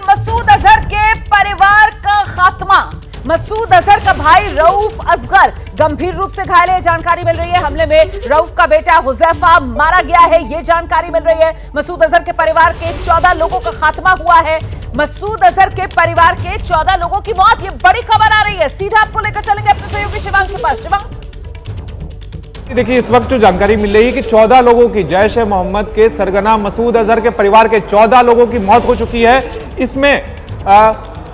मसूद अजहर के परिवार का खात्मा। मसूद अजहर का भाई रऊफ असगर गंभीर रूप से घायल है, जानकारी मिल रही है। हमले में रऊफ का बेटा हुजैफा मारा गया है, ये जानकारी मिल रही है। मसूद अजहर के परिवार के 14 लोगों का खात्मा हुआ है। मसूद अजहर के परिवार के 14 लोगों की मौत, ये बड़ी खबर आ रही है। सीधा आपको लेकर चलेंगे अपने सहयोगी शिवांग के पास। शिवांग, देखिए, इस वक्त जो जानकारी मिल रही है कि 14 लोगों की, जैश ए मोहम्मद के सरगना मसूद अजहर के परिवार के 14 लोगों की मौत हो चुकी है। इसमें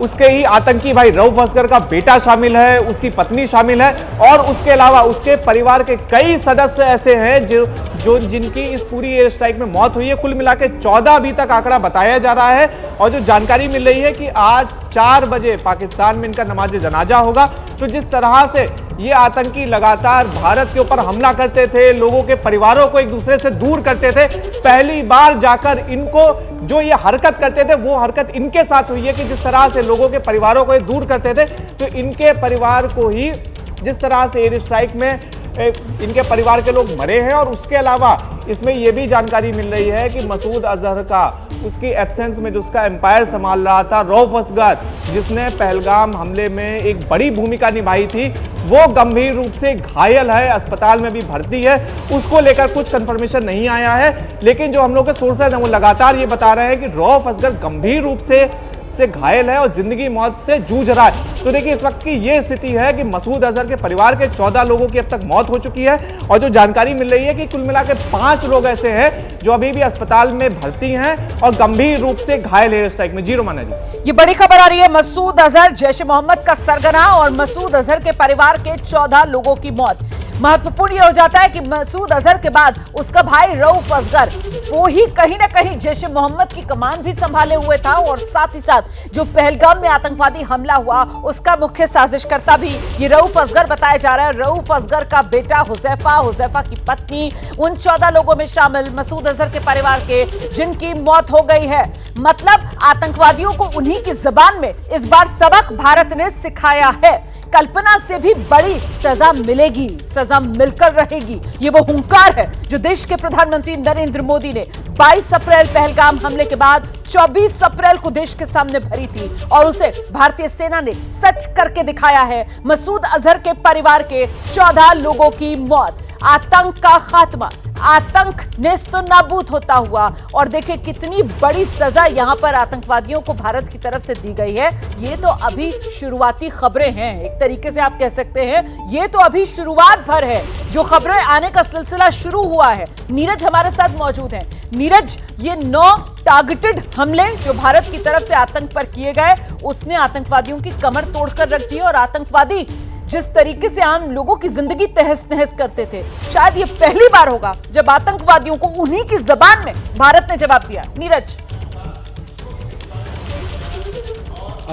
उसके ही आतंकी भाई रऊफ असगर का बेटा शामिल है, उसकी पत्नी शामिल है और उसके अलावा उसके परिवार के कई सदस्य ऐसे हैं जो जिनकी इस पूरी एयर स्ट्राइक में मौत हुई है। कुल मिला के 14 अभी तक आंकड़ा बताया जा रहा है। और जो जानकारी मिल रही है कि आज 4 बजे पाकिस्तान में इनका नमाज जनाजा होगा। तो जिस तरह से ये आतंकी लगातार भारत के ऊपर हमला करते थे, लोगों के परिवारों को एक दूसरे से दूर करते थे, पहली बार जाकर इनको जो ये हरकत करते थे वो हरकत इनके साथ हुई है कि जिस तरह से लोगों के परिवारों को ये दूर करते थे, तो इनके परिवार को ही जिस तरह से एयर स्ट्राइक में इनके परिवार के लोग मरे हैं। और उसके अलावा इसमें यह भी जानकारी मिल रही है कि मसूद अजहर का, उसकी एब्सेंस में जो उसका एम्पायर संभाल रहा था रऊफ असगर, जिसने पहलगाम हमले में एक बड़ी भूमिका निभाई थी, वो गंभीर रूप से घायल है, अस्पताल में भी भर्ती है। उसको लेकर कुछ कंफर्मेशन नहीं आया है, लेकिन जो हम लोग के सोर्सेज हैं वो लगातार ये बता रहे हैं कि रऊफ असगर गंभीर रूप से घायल है और जिंदगी मौत से जूझ रहा है। तो देखिए, इस वक्त की ये स्थिति है कि मसूद अजहर के परिवार के 14 लोगों की अब तक मौत हो चुकी है। और जो जानकारी मिल रही है कि कुल मिला के 5 लोग ऐसे हैं जो अभी भी अस्पताल में भर्ती हैं और गंभीर रूप से घायल है एयर स्ट्राइक में। जी रोमाना जी, ये बड़ी खबर आ रही है। मसूद अजहर जैश ए मोहम्मद का सरगना और मसूद अजहर के परिवार के 14 लोगों की मौत। महत्वपूर्ण यह हो जाता है कि मसूद अजहर के बाद उसका भाई रऊफ असगर, वो ही कहीं ना कहीं जैश ए मोहम्मद की कमान भी संभाले हुए था और साथ ही साथ जो पहलगाम में आतंकवादी हमला हुआ उसका मुख्य साजिशकर्ता भी ये रऊफ असगर बताया जा रहा है। रऊफ असगर का बेटा हुजैफा की पत्नी, उन 14 लोगों में शामिल मसूद अजहर के परिवार के जिनकी मौत हो गई है। मतलब आतंकवादियों को उन्हीं की जुबान में इस बार सबक भारत ने सिखाया है। कल्पना से भी बड़ी सजा मिलेगी, सजा मिलकर रहेगी, ये वो हुंकार है जो देश के प्रधानमंत्री नरेंद्र मोदी ने 22 अप्रैल पहलगाम हमले के बाद 24 अप्रैल को देश के सामने भरी थी और उसे भारतीय सेना ने सच करके दिखाया है। मसूद अजहर के परिवार के 14 लोगों की मौत, आतंक का खात्मा, आतंक नेस्तनाबूद होता हुआ। और देखिए कितनी बड़ी सजा यहां पर आतंकवादियों को भारत की तरफ से दी गई है। ये तो अभी शुरुआती खबरें हैं, एक तरीके से आप कह सकते हैं ये तो अभी शुरुआत भर है। जो खबरें आने का सिलसिला शुरू हुआ है, नीरज हमारे साथ मौजूद हैं। नीरज, ये 9 टारगेटेड हमले जो भारत की तरफ से आतंक पर किए गए, उसने आतंकवादियों की कमर तोड़कर रख दी। और आतंकवादी जिस तरीके से आम लोगों की जिंदगी तहस नहस करते थे, शायद ये पहली बार होगा जब आतंकवादियों को उन्हीं की जुबान में भारत ने जवाब दिया। नीरज,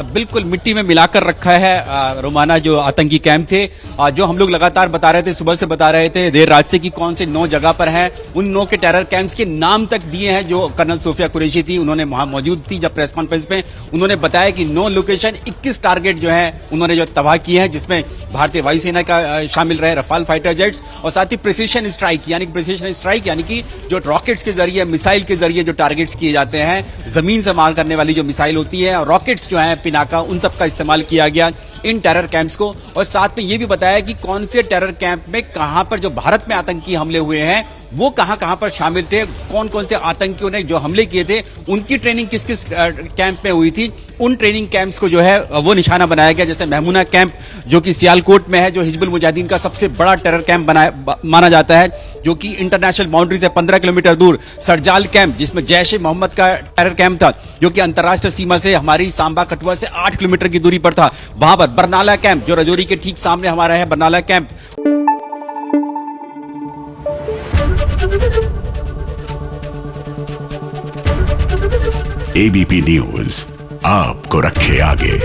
बिल्कुल मिट्टी में मिलाकर रखा है रोमाना जो आतंकी कैंप थे, जो हम लोग लगातार बता रहे थे, सुबह से बता रहे थे देर रात से कि कौन से 9 जगह पर हैं। उन 9 के टेरर कैंप्स के नाम तक दिए हैं। जो कर्नल सोफिया कुरैशी थी, उन्होंने वहां मौजूद थी जब प्रेस कॉन्फ्रेंस में उन्होंने बताया कि 9 लोकेशन 21 टारगेट जो है उन्होंने जो तबाह किए हैं, जिसमें भारतीय वायुसेना का शामिल रहे, रफाल फाइटर जेट्स और साथ ही प्रिसीशन स्ट्राइक यानी कि जो रॉकेट्स के जरिए, मिसाइल के जरिए जो टारगेट्स किए जाते हैं, जमीन से मार करने वाली जो मिसाइल होती है और रॉकेट्स जो है पिनाका, उन सब का इस्तेमाल किया गया इन टेरर कैंप्स को। और साथ में ये भी बताया कि कौन से टेरर कैंप में कहां पर जो भारत में आतंकी हमले हुए हैं वो कहां पर शामिल थे, कौन कौन से आतंकियों ने जो हमले किए थे, उनकी ट्रेनिंग किस किस कैंप में हुई थी। उन ट्रेनिंग कैंप्स को जो है वो निशाना बनाया गया। जैसे महमूना कैंप जो कि सियालकोट में है, जो हिजबुल मुजाहिदीन का सबसे बड़ा टेरर कैंप माना जाता है, जो कि इंटरनेशनल बाउंड्री से 15 किलोमीटर दूर। सरजाल कैंप जिसमें जैश ए मोहम्मद का टेरर कैंप था, जो कि अंतर्राष्ट्रीय सीमा से हमारी सांबा कठुआ से 8 किलोमीटर की दूरी पर था, वहां पर। बरनाला कैंप जो रजौरी के ठीक सामने हमारा है, बरनाला कैंप। एबीपी न्यूज आपको रखे आगे।